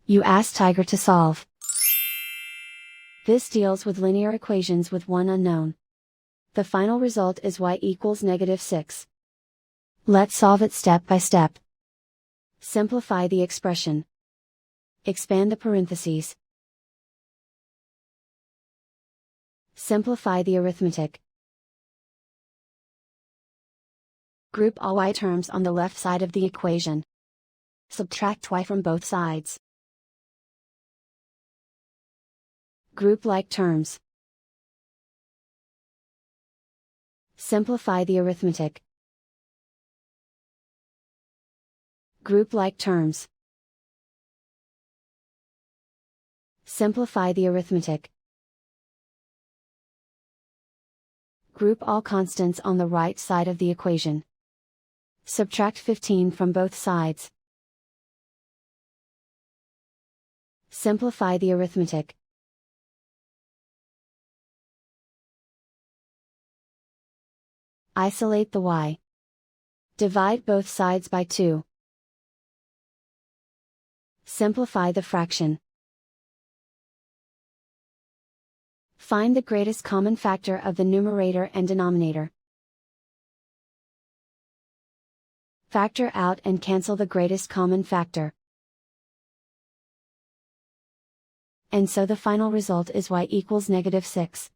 You ask Tiger to solve. This deals with linear equations with one unknown. The final result is y equals -6. Let's solve it step by step. Simplify the expression. Expand the parentheses. Simplify the arithmetic. Group all y terms on the left side of the equation. Subtract y from both sides. Group like terms. Simplify the arithmetic. Group like terms. Simplify the arithmetic. Group all constants on the right side of the equation. Subtract 15 from both sides. Simplify the arithmetic. Isolate the y. Divide both sides by 2. Simplify the fraction. Find the greatest common factor of the numerator and denominator. Factor out and cancel the greatest common factor. And so the final result is y equals -6.